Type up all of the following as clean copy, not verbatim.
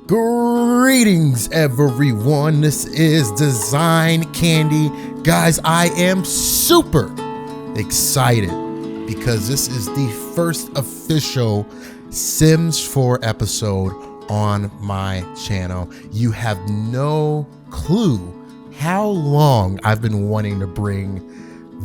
Greetings everyone, this is Design Candy. Guys, I am super excited because this is the first official Sims 4 episode on my channel. You have no clue how long I've been wanting to bring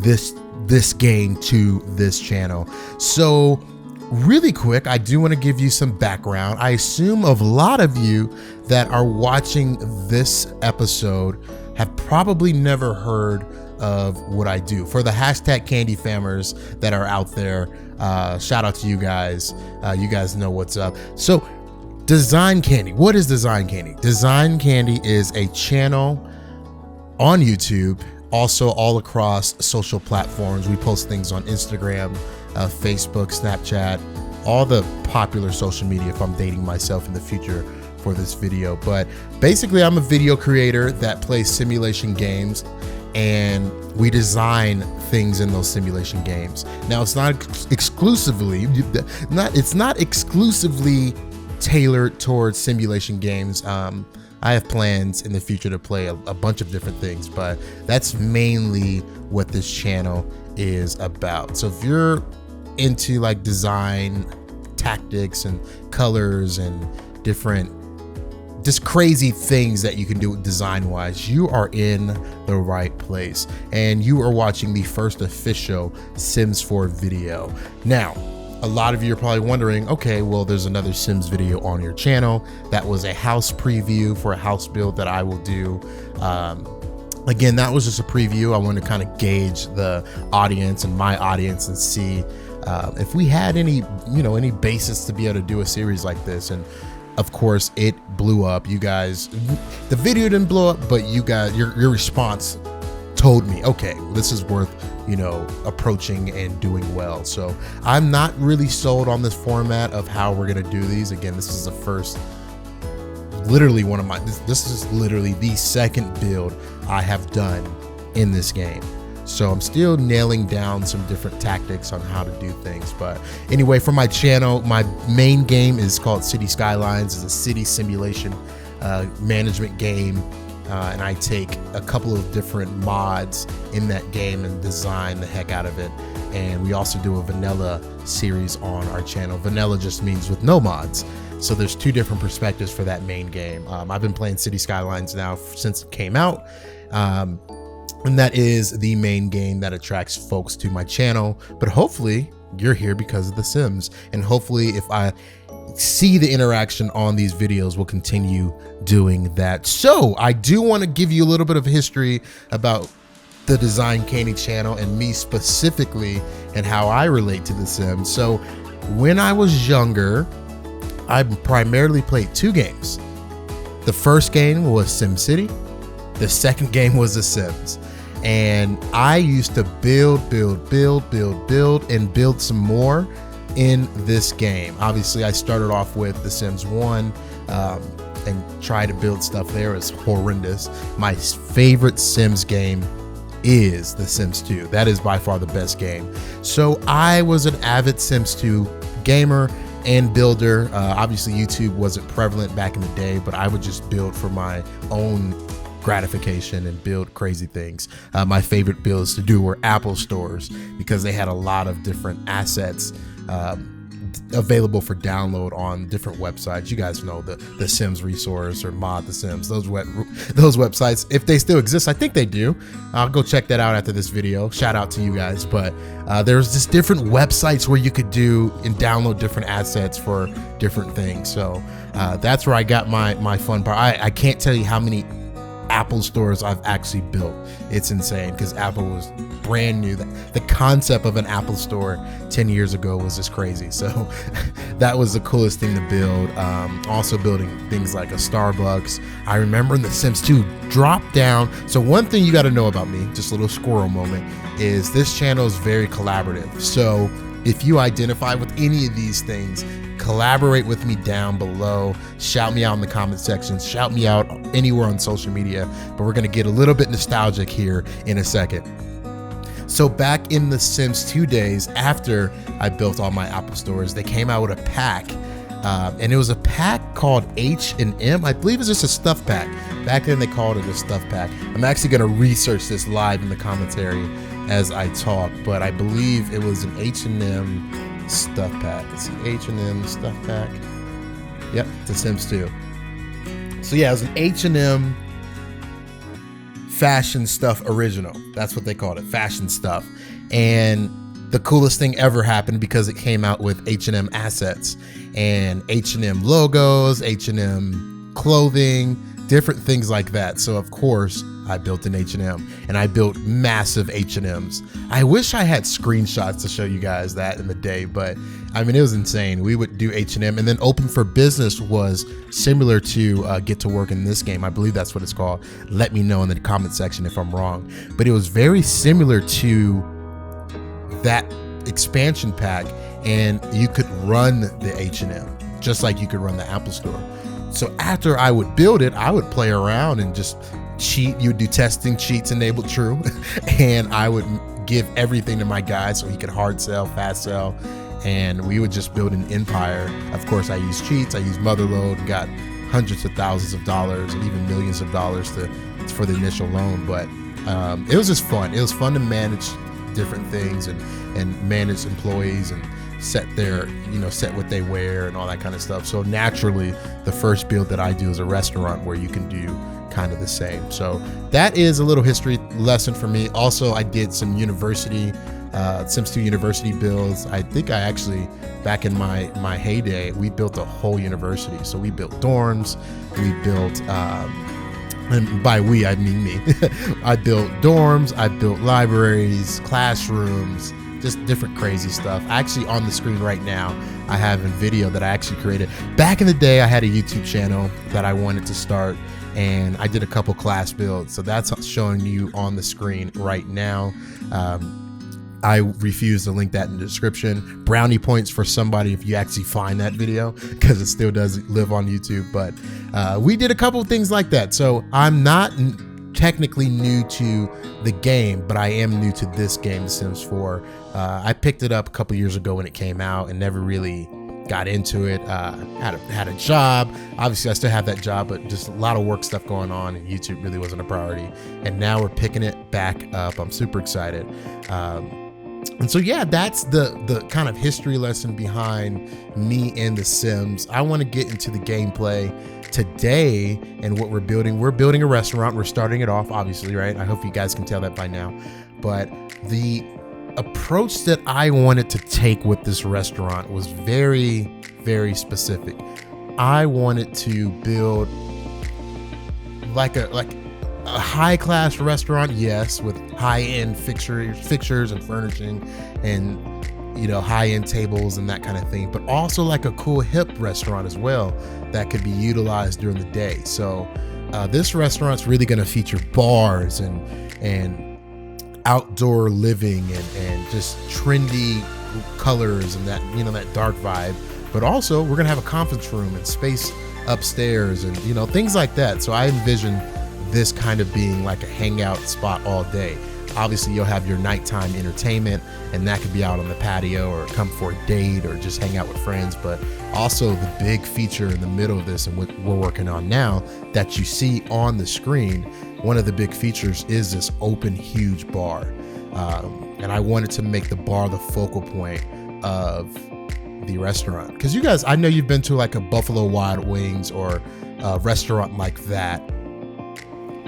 this game to this channel. So really quick, I do want to give you some background. I assume a lot of you that are watching this episode have probably never heard of what I do. For the hashtag Candy Famers that are out there, shout out to you guys. You guys know what's up. So Design Candy, what is Design Candy? Design Candy is a channel on YouTube, also all across social platforms. We post things on Instagram, Facebook, Snapchat, all the popular social media if I'm dating myself in the future for this video. But basically, I'm a video creator that plays simulation games, and we design things in those simulation games. Now, it's not exclusively tailored towards simulation games. I have plans in the future to play a bunch of different things, but that's mainly what this channel is about. So if you're into like design tactics and colors and different just crazy things that you can do design wise, you are in the right place, and you are watching the first official Sims 4 video. Now, a lot of you are probably wondering, okay, well, there's another Sims video on your channel. That was a house preview for a house build that I will do. Again, that was just a preview. I want to kind of gauge the audience and my audience and see if we had any basis to be able to do a series like this. And of course, it blew up. You guys, the video didn't blow up, but you guys, your response told me, okay, this is worth, approaching and doing well. So I'm not really sold on this format of how we're gonna do these. Again, this is the first, literally this is literally the second build I have done in this game. So I'm still nailing down some different tactics on how to do things. But anyway, for my channel, my main game is called City Skylines. It's a city simulation management game. And I take a couple of different mods in that game and design the heck out of it. And we also do a vanilla series on our channel. Vanilla just means with no mods. So there's two different perspectives for that main game. I've been playing City Skylines now since it came out. And that is the main game that attracts folks to my channel. But hopefully you're here because of The Sims. And hopefully if I see the interaction on these videos, we'll continue doing that. So I do want to give you a little bit of history about the Design Candy channel and me specifically and how I relate to The Sims. So when I was younger, I primarily played two games. The first game was SimCity. The second game was The Sims. And I used to build, and build some more in this game. Obviously, I started off with The Sims 1 and tried to build stuff there. It was horrendous. My favorite Sims game is The Sims 2. That is by far the best game. So I was an avid Sims 2 gamer and builder. Obviously, YouTube wasn't prevalent back in the day, but I would just build for my own gratification and build crazy things. My favorite builds to do were Apple stores because they had a lot of different assets available for download on different websites. You guys know the Sims resource or Mod the Sims, those websites, if they still exist. I think they do. I'll go check that out after this video. Shout out to you guys. But there's just different websites where you could do and download different assets for different things. So that's where I got my fun part. I can't tell you how many Apple stores I've actually built. It's insane because Apple was brand new. The concept of an Apple store 10 years ago was just crazy. So that was the coolest thing to build. Also building things like a Starbucks. I remember in The Sims 2 drop down. So one thing you got to know about me, just a little squirrel moment, is this channel is very collaborative. So if you identify with any of these things, collaborate with me down below. Shout me out in the comment section. Shout me out anywhere on social media. But we're going to get a little bit nostalgic here in a second. So back in the Sims 2 days, after I built all my Apple stores, they came out with a pack. And it was a pack called H&M. I believe it's just a stuff pack. Back then they called it a stuff pack. I'm actually going to research this live in the commentary as I talk, but I believe it was an H&M stuff pack. It's an H&M stuff pack. Yep, The Sims 2. So yeah, it was an H&M fashion stuff original. That's what they called it, fashion stuff. And the coolest thing ever happened because it came out with H&M assets and H&M logos, H&M clothing, different things like that. So of course I built an H&M, and I built massive H&Ms. I wish I had screenshots to show you guys that in the day, but I mean, it was insane. We would do H&M, and then Open for Business was similar to Get to Work in this game. I believe that's what it's called. Let me know in the comment section if I'm wrong, but it was very similar to that expansion pack, and you could run the H&M just like you could run the Apple Store. So after I would build it, I would play around and just cheat. You would do testing, cheats enabled true, and I would give everything to my guy so he could hard sell, fast sell, and we would just build an empire. Of course, I used cheats, I used motherload, got hundreds of thousands of dollars and even millions of dollars for the initial loan. But it was just fun. It was fun to manage different things and manage employees and set what they wear and all that kind of stuff. So naturally, the first build that I do is a restaurant where you can do kind of the same. So that is a little history lesson for me. Also, I did some university, Sims 2 university builds. I think I actually, back in my heyday, we built a whole university. So we built dorms, we built, and by we, I mean me. I built dorms, I built libraries, classrooms, just different crazy stuff. Actually, on the screen right now, I have a video that I actually created. Back in the day, I had a YouTube channel that I wanted to start, and I did a couple class builds. So that's showing you on the screen right now. I refuse to link that in the description. Brownie points for somebody if you actually find that video, because it still does live on YouTube. But we did a couple of things like that. So I'm not technically new to the game, but I am new to this game, The Sims 4. I picked it up a couple years ago when it came out and never really got into it. Had a job. Obviously I still have that job, but just a lot of work stuff going on, and YouTube really wasn't a priority. And now we're picking it back up. I'm super excited. And so yeah, that's the kind of history lesson behind me and The Sims. I want to get into the gameplay today and what we're building. We're building a restaurant. We're starting it off, obviously, right? I hope you guys can tell that by now. But the approach that I wanted to take with this restaurant was very, very specific. I wanted to build like a high-class restaurant, yes, with high-end fixtures and furnishing, and high-end tables and that kind of thing, but also like a cool hip restaurant as well that could be utilized during the day. So this restaurant's really going to feature bars and outdoor living and just trendy colors and that dark vibe. But also we're gonna have a conference room and space upstairs and things like that. So I envision this kind of being like a hangout spot all day. Obviously you'll have your nighttime entertainment, and that could be out on the patio or come for a date or just hang out with friends. But also the big feature in the middle of this and what we're working on now that you see on the screen, one of the big features is this open huge bar. And I wanted to make the bar the focal point of the restaurant, because you guys, I know you've been to like a Buffalo Wild Wings or a restaurant like that,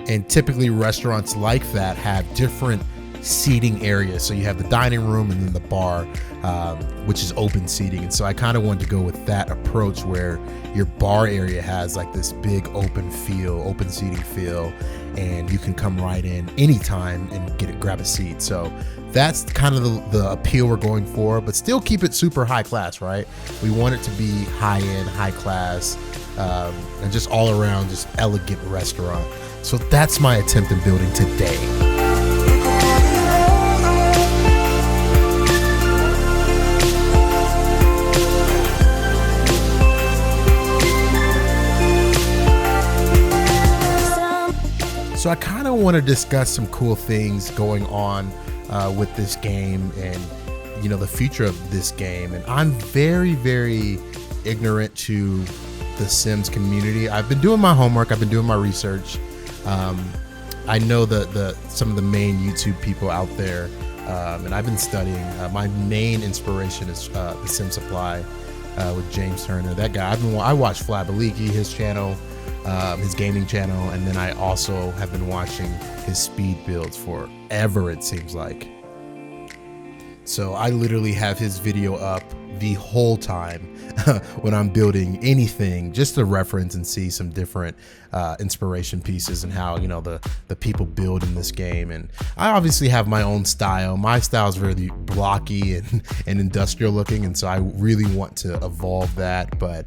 and typically restaurants like that have different seating areas. So you have the dining room and then the bar, which is open seating. And so I kind of wanted to go with that approach where your bar area has like this big open seating feel, and you can come right in anytime and grab a seat. So that's kind of the appeal we're going for, but still keep it super high class, right? We want it to be high end, high class, and just all around just elegant restaurant. So that's my attempt in building today. So I kind of want to discuss some cool things going on with this game and, you know, the future of this game. And I'm very, very ignorant to the Sims community. I've been doing my homework. I've been doing my research. I know some of the main YouTube people out there, and I've been studying. My main inspiration is the Sim Supply with James Turner. That guy. I watched Flabaliki, his channel. His gaming channel, and then I also have been watching his speed builds forever, it seems like. So I literally have his video up the whole time when I'm building anything, just to reference and see some different inspiration pieces and how, you know, the people build in this game. And I obviously have my own style. My style is very blocky and industrial looking, and so I really want to evolve that. But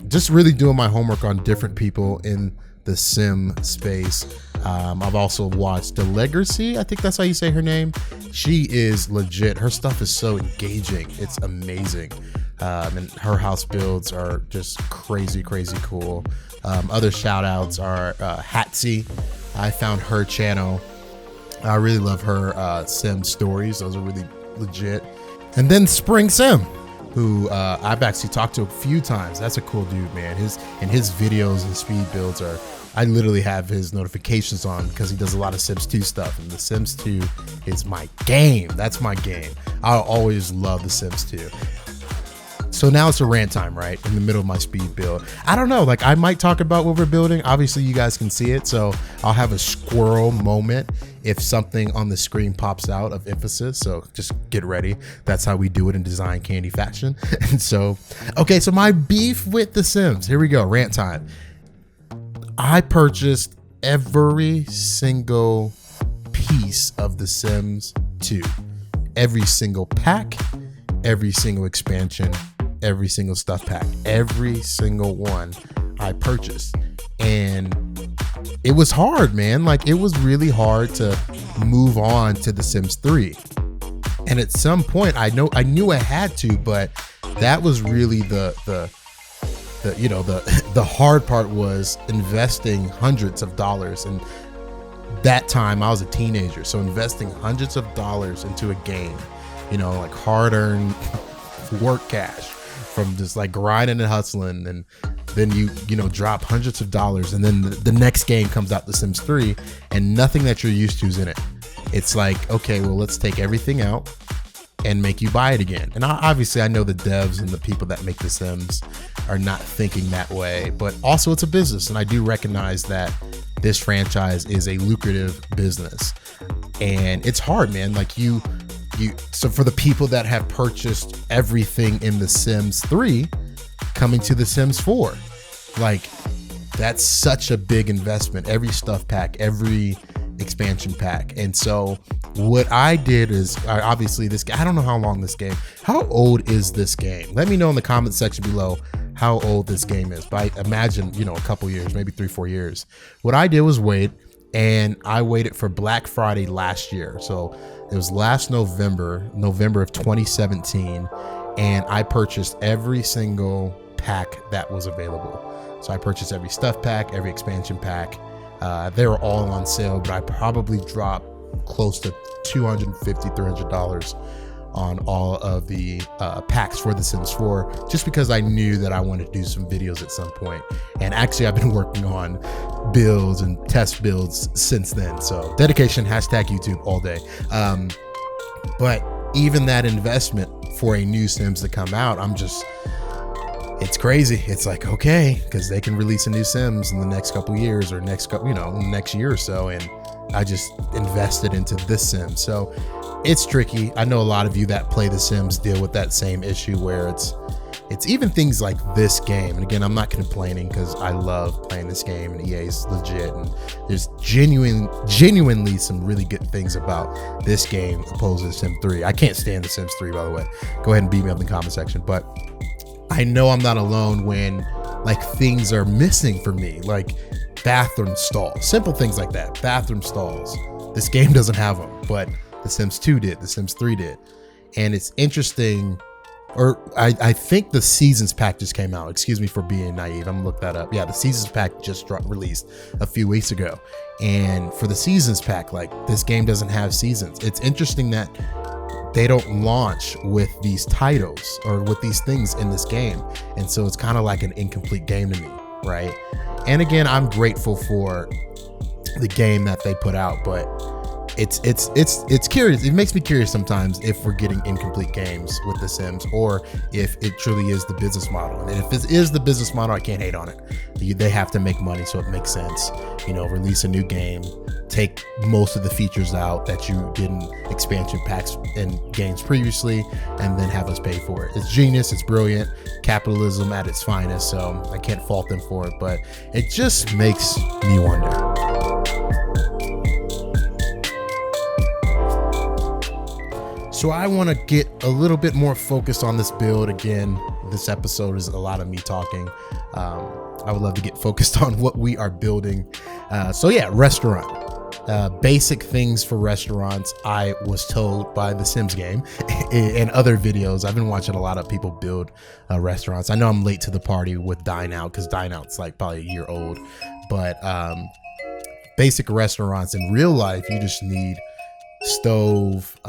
just really doing my homework on different people in the sim space. I've also watched Legacy. I think that's how you say her name. She is legit. Her stuff is so engaging. It's amazing. And her house builds are just crazy, crazy cool. Other shout outs are Hatsy. I found her channel. I really love her sim stories. Those are really legit. And then Spring Sim, who I've actually talked to a few times. That's a cool dude, man. His videos and speed builds are, I literally have his notifications on because he does a lot of Sims 2 stuff, and the Sims 2 is my game. That's my game. I'll always love the Sims 2. So now it's a rant time, right? In the middle of my speed build. I don't know, like I might talk about what we're building. Obviously you guys can see it, so I'll have a squirrel moment if something on the screen pops out of emphasis. So just get ready. That's how we do it in Design Candy fashion. And so, okay, so my beef with the Sims. Here we go, rant time. I purchased every single piece of The Sims 2. Every single pack, every single expansion, every single stuff pack, every single one I purchased. And it was hard, man. Like, it was really hard to move on to The Sims 3. And at some point, I knew I had to, but that was really the hard part, was investing hundreds of dollars. And that time I was a teenager, so investing hundreds of dollars into a game, you know, like hard-earned work cash from just like grinding and hustling, and then you drop hundreds of dollars, and then the next game comes out, The Sims 3, and nothing that you're used to is in it. It's like, okay, well, let's take everything out and make you buy it again. And obviously I know the devs and the people that make The Sims are not thinking that way, but also it's a business, and I do recognize that this franchise is a lucrative business, and it's hard, man. Like so for the people that have purchased everything in The Sims 3 coming to The Sims 4, like that's such a big investment. Every stuff pack, every expansion pack. And so what I did is, obviously this, I don't know how long this game, how old is this game? Let me know in the comment section below how old this game is. But I imagine, a couple years, maybe 3-4 years. What I did was wait, and I waited for Black Friday last year. So it was last November of 2017. And I purchased every single pack that was available. So I purchased every stuff pack, every expansion pack. They were all on sale, but I probably dropped close to $250, $300 on all of the packs for The Sims 4, just because I knew that I wanted to do some videos at some point. And actually I've been working on builds and test builds since then. So dedication, #YouTube all day. But even that investment for a new Sims to come out, it's crazy. It's like, okay, because they can release a new Sims in the next couple years, or next year or so, and I just invested into this Sim. So it's tricky. I know a lot of you that play The Sims deal with that same issue, where it's It's even things like this game. And again, I'm not complaining because I love playing this game and EA is legit. And there's genuinely some really good things about this game opposed to Sims 3. I can't stand the Sims 3, by the way. Go ahead and beat me up in the comment section. But I know I'm not alone when like things are missing for me, like bathroom stalls, simple things like that. Bathroom stalls. This game doesn't have them, but The Sims 2 did, The Sims 3 did. And it's interesting, or I think the Seasons Pack just came out. Excuse me for being naive. I'm gonna look that up. Yeah, the Seasons Pack just released a few weeks ago. And for the Seasons Pack, like this game doesn't have seasons. It's interesting that they don't launch with these titles or with these things in this game. And so it's kind of like an incomplete game to me, right? And again, I'm grateful for the game that they put out, but it's curious. It makes me curious sometimes if we're getting incomplete games with The Sims, or if it truly is the business model. And if it is the business model, I can't hate on it. They have to make money, so it makes sense. You know, release a new game, take most of the features out that you did in expansion packs and games previously, and then have us pay for it. It's genius. It's brilliant. Capitalism at its finest. So I can't fault them for it, but it just makes me wonder. So I want to get a little bit more focused on this build. Again, this episode is a lot of me talking. I would love to get focused on what we are building. So yeah, restaurant. Basic things for restaurants. I was told by the Sims game and other videos. I've been watching a lot of people build restaurants. I know I'm late to the party with Dine Out because Dine Out's like probably a year old. But basic restaurants in real life, you just need stove,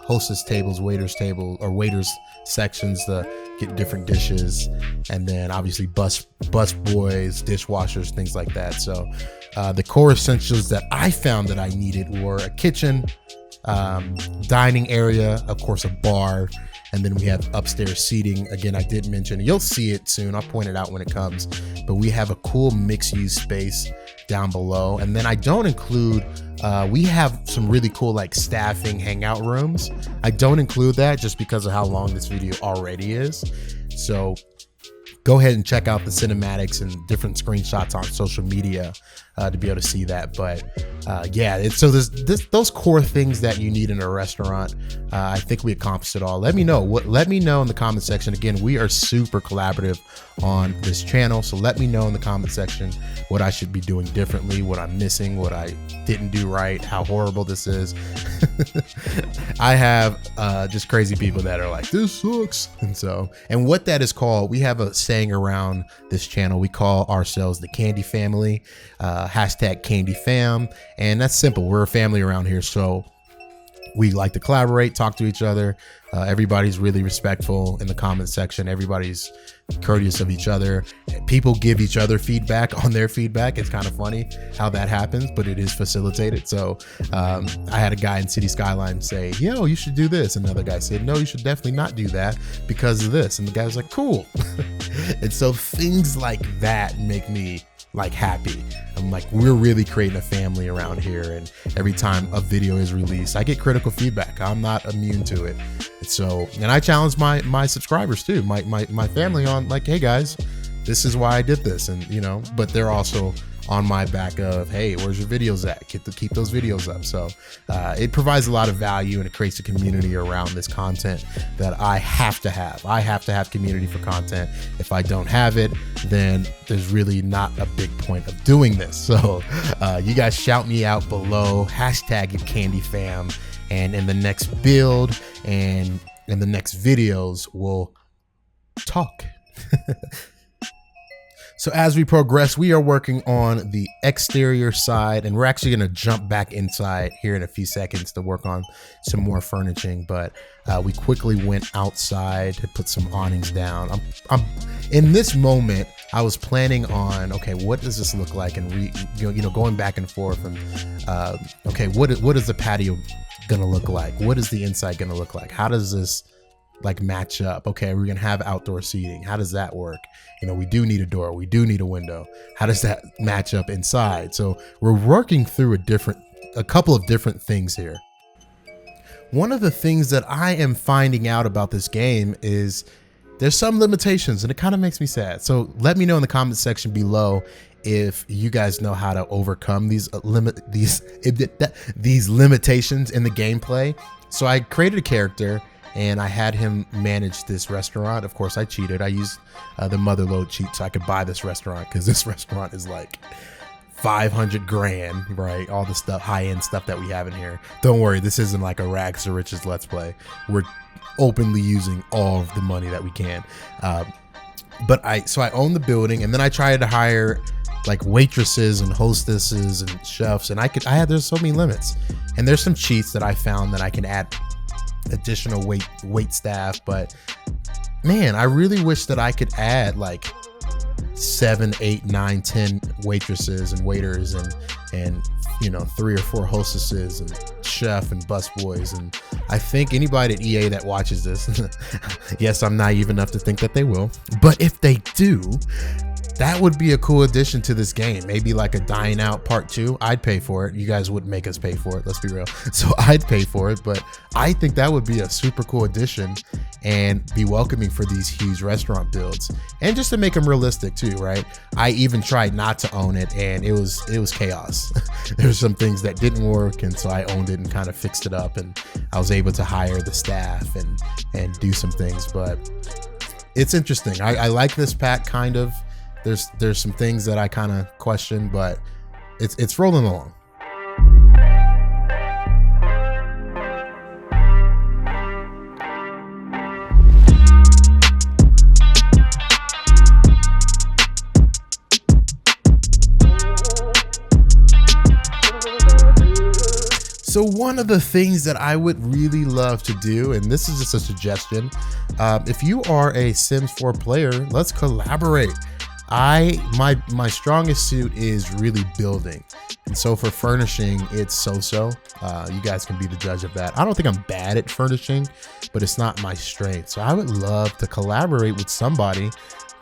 hostess tables, waiters table, or waiters sections to get different dishes, and then obviously bus boys, dishwashers, things like that. So the core essentials that I found that I needed were a kitchen, dining area, of course a bar, and then we have upstairs seating. Again, I did mention, you'll see it soon, I'll point it out when it comes, but we have a cool mixed use space down below. And then I don't include, we have some really cool like staffing hangout rooms. I don't include that just because of how long this video already is. So go ahead and check out the cinematics and different screenshots on social media to be able to see that. But yeah, so there's those core things that you need in a restaurant. I think we accomplished it all. Let me know in the comment section. Again, we are super collaborative on this channel, so let me know in the comment section what I should be doing differently, what I'm missing, what I didn't do right, how horrible this is. I have just crazy people that are like, this sucks. And what that is called, we have a saying around this channel. We call ourselves the Candy Family, hashtag Candy Fam. And that's simple. We're a family around here. So we like to collaborate, talk to each other. Everybody's really respectful in the comment section. Everybody's courteous of each other. People give each other feedback on their feedback. It's kind of funny how that happens, but it is facilitated. So I had a guy in City Skyline say, yo, you should do this. Another guy said, no, you should definitely not do that because of this. And the guy was like, cool. And so things like that make me like happy. I'm like, we're really creating a family around here. And every time a video is released, I get critical feedback. I'm not immune to it. And I challenge my subscribers too, my family on like, hey guys, this is why I did this. And you know, but they're also on my back of, hey, where's your videos at? Keep those videos up. So it provides a lot of value, and it creates a community around this content that I have to have. I have to have community for content. If I don't have it, then there's really not a big point of doing this. So you guys shout me out below, hashtag #CandyFam, and in the next build and in the next videos, we'll talk. So as we progress, we are working on the exterior side, and we're actually going to jump back inside here in a few seconds to work on some more furnishing. But we quickly went outside to put some awnings down. I'm in this moment, I was planning on, okay, what does this look like? And going back and forth and okay, what is the patio going to look like? What is the inside going to look like? How does this like match up? Okay, we're gonna have outdoor seating. How does that work? You know, we do need a door, we do need a window. How does that match up inside? So we're working through a couple of different things here. One of the things that I am finding out about this game is there's some limitations, and it kind of makes me sad. So let me know in the comment section below if you guys know how to overcome these limitations in the gameplay. So I created a character and I had him manage this restaurant. Of course, I cheated. I used the motherload cheat so I could buy this restaurant, because this restaurant is like 500 grand, right? All the stuff, high-end stuff that we have in here. Don't worry, this isn't like a rags to riches let's play. We're openly using all of the money that we can. So I own the building, and then I tried to hire like waitresses and hostesses and chefs, and there's so many limits. And there's some cheats that I found that I can add additional wait staff, but man, I really wish that I could add like 7, 8, 9, 10 waitresses and waiters and 3 or 4 hostesses and chef and busboys. And I think anybody at EA that watches this, yes, I'm naive enough to think that they will, but if they do, that would be a cool addition to this game. Maybe like a Dying Out Part 2. I'd pay for it. You guys wouldn't make us pay for it, let's be real. So I'd pay for it, but I think that would be a super cool addition and be welcoming for these huge restaurant builds. And just to make them realistic too, right? I even tried not to own it, and it was chaos. There's some things that didn't work, and so I owned it and kind of fixed it up, and I was able to hire the staff and do some things. But it's interesting. I like this pack kind of. There's some things that I kind of question, but it's rolling along. So one of the things that I would really love to do, and this is just a suggestion, if you are a Sims 4 player, let's collaborate. My strongest suit is really building, and so for furnishing, it's so-so. You guys can be the judge of that. I don't think I'm bad at furnishing, but it's not my strength. So I would love to collaborate with somebody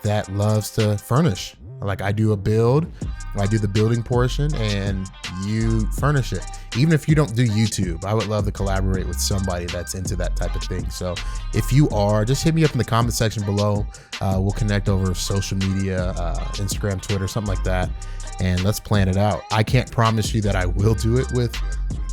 that loves to furnish. Like I do a build, I do the building portion, and you furnish it. Even if you don't do YouTube, I would love to collaborate with somebody that's into that type of thing. So if you are, just hit me up in the comment section below. We'll connect over social media, Instagram, Twitter, something like that, and let's plan it out. I can't promise you that I will do it with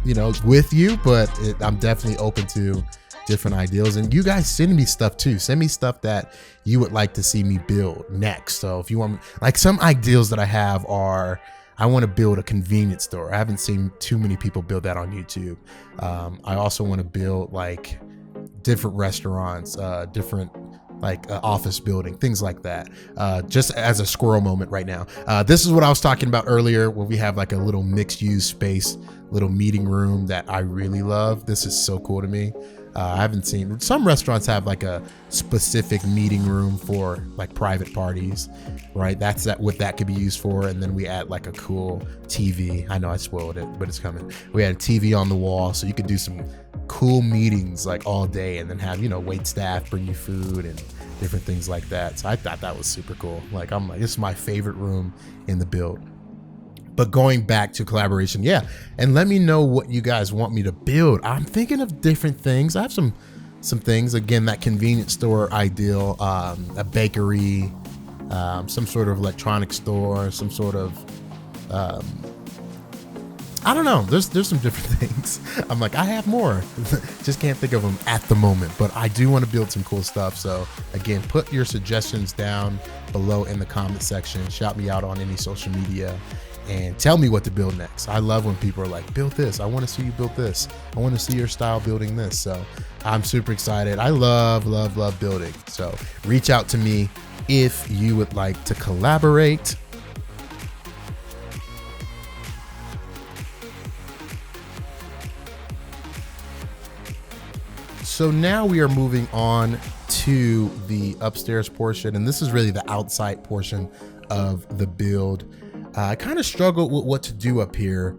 you, but I'm definitely open to different ideas. And you guys send me stuff too. Send me stuff that you would like to see me build next. So if you want, like, some ideas that I have are, I want to build a convenience store. I haven't seen too many people build that on YouTube. I also want to build like different restaurants, different like office building, things like that. Just as a squirrel moment right now. This is what I was talking about earlier, where we have like a little mixed use space, little meeting room that I really love. This is so cool to me. I haven't seen, some restaurants have like a specific meeting room for like private parties, right? That's what that could be used for. And then we add like a cool TV. I know I spoiled it, but it's coming. We had a TV on the wall, so you could do some cool meetings like all day, and then have, wait staff bring you food and different things like that. So I thought that was super cool. Like, I'm like, this is my favorite room in the build. But going back to collaboration, yeah, and let me know what you guys want me to build. I'm thinking of different things. I have some things. Again, that convenience store ideal, a bakery, some sort of electronic store, some sort of, I don't know. There's some different things. I'm like, I have more. Just can't think of them at the moment, but I do want to build some cool stuff. So again, put your suggestions down below in the comment section. Shout me out on any social media and tell me what to build next. I love when people are like, build this. I want to see you build this. I want to see your style building this. So I'm super excited. I love building. So reach out to me if you would like to collaborate. So now we are moving on to the upstairs portion, and this is really the outside portion of the build. I kind of struggled with what to do up here.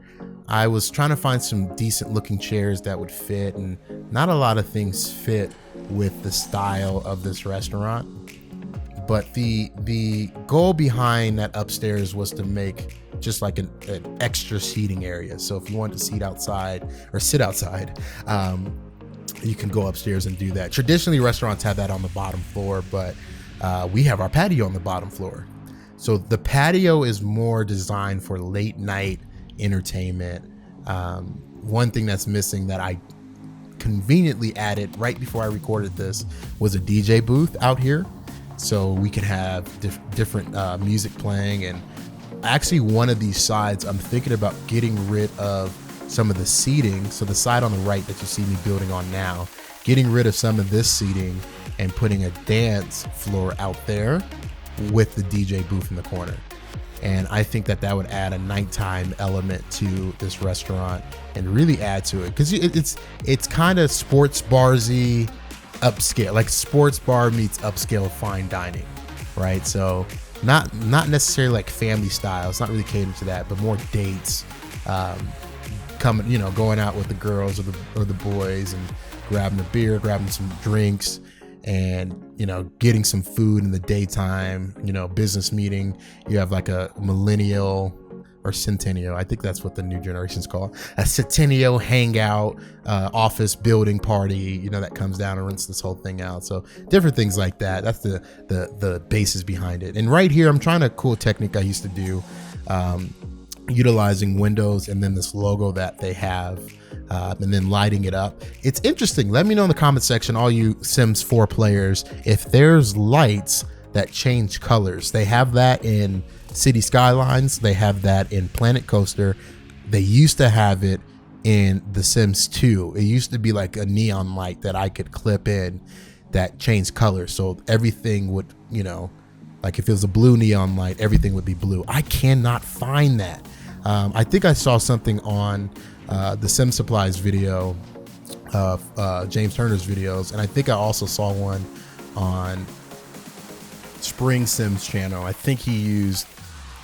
I was trying to find some decent looking chairs that would fit, and not a lot of things fit with the style of this restaurant. But the goal behind that upstairs was to make just like an extra seating area. So if you wanted to sit outside, you can go upstairs and do that. Traditionally, restaurants have that on the bottom floor, but we have our patio on the bottom floor. So the patio is more designed for late night entertainment. One thing that's missing that I conveniently added right before I recorded this was a DJ booth out here, so we could have different music playing. And actually, one of these sides, I'm thinking about getting rid of some of the seating. So the side on the right that you see me building on now, getting rid of some of this seating and putting a dance floor out there with the DJ booth in the corner. And I think that would add a nighttime element to this restaurant and really add to it, because it's kind of sports barsy upscale, like sports bar meets upscale fine dining, right? So not necessarily like family style. It's not really catered to that, but more dates, coming, going out with the girls or the boys and grabbing a beer, grabbing some drinks, and getting some food in the daytime. Business meeting. You have like a millennial or centennial, I think that's what the new generations call a centennial hangout, office building party, that comes down and rinse this whole thing out. So different things like that. That's the basis behind it. And right here, I'm trying a cool technique I used to do, utilizing windows and then this logo that they have, and then lighting it up. It's interesting. Let me know in the comment section, all you Sims 4 players, if there's lights that change colors. They have that in City Skylines. They have that in Planet Coaster. They used to have it in The Sims 2. It used to be like a neon light that I could clip in that changed colors. So everything would, like if it was a blue neon light, everything would be blue. I cannot find that. I think I saw something on the Sim Supplies video, James Turner's videos, and I think I also saw one on Spring Sims channel. I think he used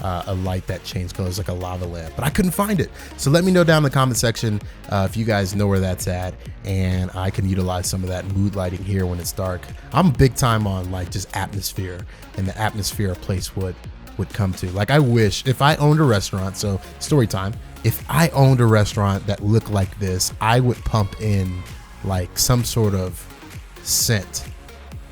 a light that changed colors, like a lava lamp, but I couldn't find it. So let me know down in the comment section if you guys know where that's at, and I can utilize some of that mood lighting here when it's dark. I'm big time on like just atmosphere, and the atmosphere a place would come to. Like I wish if I owned a restaurant, so story time, if I owned a restaurant that looked like this, I would pump in like some sort of scent,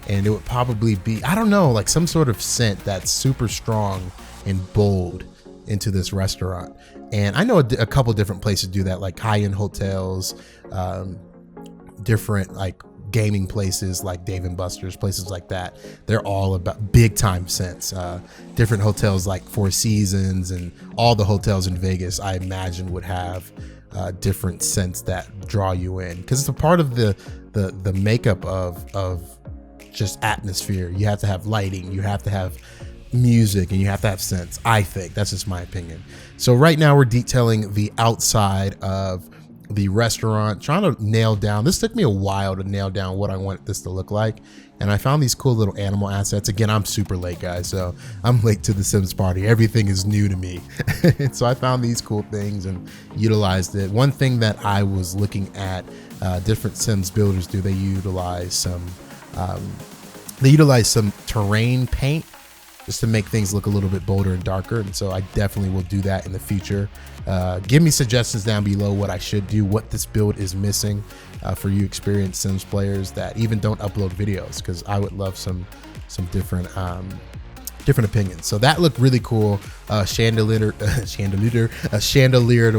and it would probably be, I don't know, like some sort of scent that's super strong and bold into this restaurant. And I know a couple different places do that, like high-end hotels, different like gaming places like Dave & Buster's, places like that. They're all about big time scents. Different hotels like Four Seasons and all the hotels in Vegas, I imagine, would have different scents that draw you in, because it's a part of the makeup of just atmosphere. You have to have lighting, you have to have music, and you have to have scents. I think that's just my opinion. So right now we're detailing the outside of the restaurant, trying to nail down, this took me a while to nail down what I want this to look like, and I found these cool little animal assets. Again, I'm super late, guys, so I'm late to the Sims party. Everything is new to me. And so I found these cool things and utilized it. One thing that I was looking at, different Sims builders do, they utilize some terrain paint just to make things look a little bit bolder and darker. And so I definitely will do that in the future. Give me suggestions down below what I should do, what this build is missing, for you experienced Sims players that even don't upload videos, because I would love some different opinions. So that looked really cool. Chandelier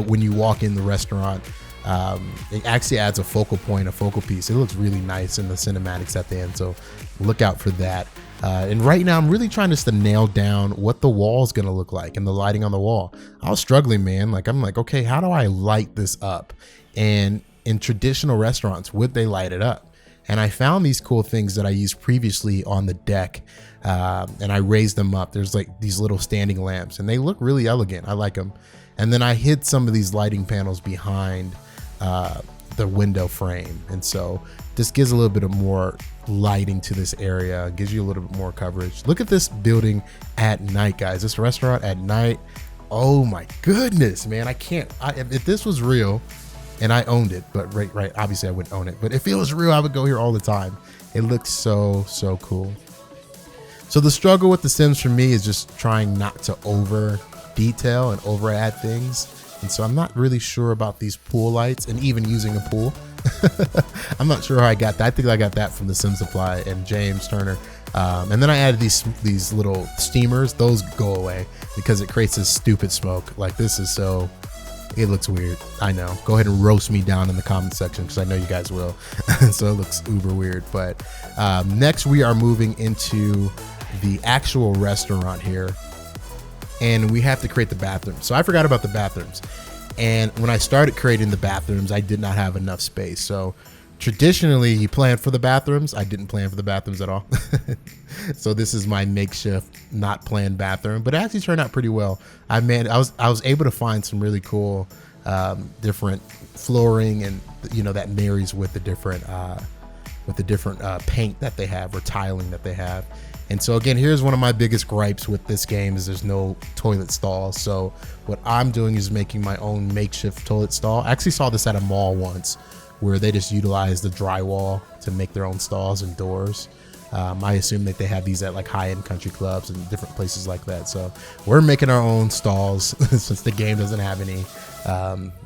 when you walk in the restaurant. It actually adds a focal point, a focal piece. It looks really nice in the cinematics at the end, so look out for that. And right now I'm really trying just to nail down what the wall is going to look like and the lighting on the wall. I was struggling, man. I'm like, okay, how do I light this up? And in traditional restaurants, would they light it up? And I found these cool things that I used previously on the deck, and I raised them up. There's like these little standing lamps, and they look really elegant. I like them. And then I hid some of these lighting panels behind the window frame, and so this gives a little bit of more lighting to this area, gives you a little bit more coverage. Look at this building at night, guys. This restaurant at night, oh my goodness, man. If this was real and I owned it, but right, obviously I wouldn't own it, but if it was real, I would go here all the time. It looks so cool. So the struggle with The Sims for me is just trying not to over detail and over add things. And so I'm not really sure about these pool lights and even using a pool. I'm not sure how I got that. I think I got that from the Sim Supply and James Turner. And then I added these little steamers. Those go away because it creates this stupid smoke. Like, this is so, it looks weird. I know. Go ahead and roast me down in the comment section because I know you guys will. So it looks uber weird. But next we are moving into the actual restaurant here, and we have to create the bathrooms. So I forgot about the bathrooms. And when I started creating the bathrooms, I did not have enough space. So traditionally, you plan for the bathrooms. I didn't plan for the bathrooms at all. So this is my makeshift, not planned bathroom, but it actually turned out pretty well. I was able to find some really cool, different flooring, and that marries with the different paint that they have, or tiling that they have. And so again, here's one of my biggest gripes with this game is there's no toilet stall. So what I'm doing is making my own makeshift toilet stall. I actually saw this at a mall once where they just utilize the drywall to make their own stalls and doors. I assume that they have these at like high-end country clubs and different places like that. So we're making our own stalls since the game doesn't have any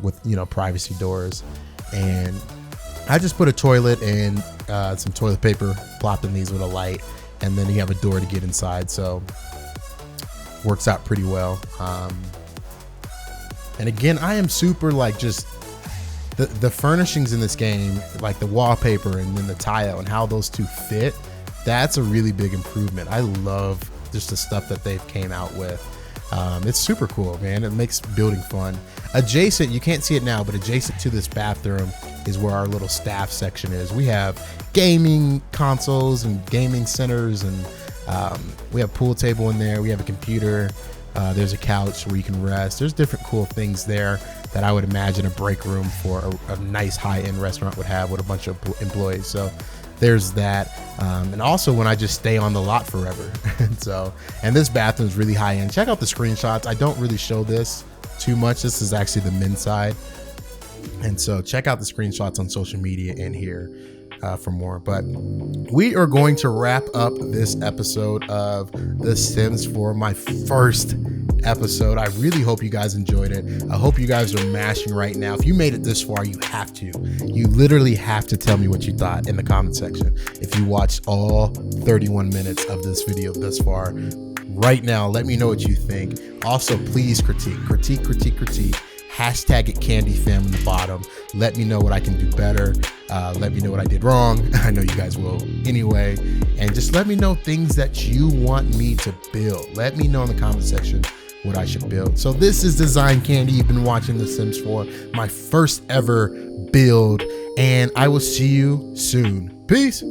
with privacy doors. And I just put a toilet and some toilet paper plopped in these with a light, and then you have a door to get inside. So works out pretty well. And again, I am super like just the furnishings in this game, like the wallpaper and then the tile and how those two fit. That's a really big improvement. I love just the stuff that they've came out with. It's super cool, man. It makes building fun. Adjacent, you can't see it now, but adjacent to this bathroom is where our little staff section is. We have gaming consoles and gaming centers, and we have a pool table in there. We have a computer. There's a couch where you can rest. There's different cool things there that I would imagine a break room for a nice high-end restaurant would have with a bunch of employees. So there's that. And also when I just stay on the lot forever. and this bathroom is really high-end. Check out the screenshots. I don't really show this too much. This is actually the men's side. And so check out the screenshots on social media and here for more. But we are going to wrap up this episode of The Sims 4, my first episode. I really hope you guys enjoyed it. I hope you guys are mashing right now. If you made it this far, you literally have to tell me what you thought in the comment section. If you watched all 31 minutes of this video this far, right now, let me know what you think. Also, please critique. Hashtag it CandyFam in the bottom. Let me know what I can do better. Let me know what I did wrong. I know you guys will anyway. And just let me know things that you want me to build. Let me know in the comment section what I should build. So this is Design Candy. You've been watching The Sims 4, my first ever build, and I will see you soon. Peace.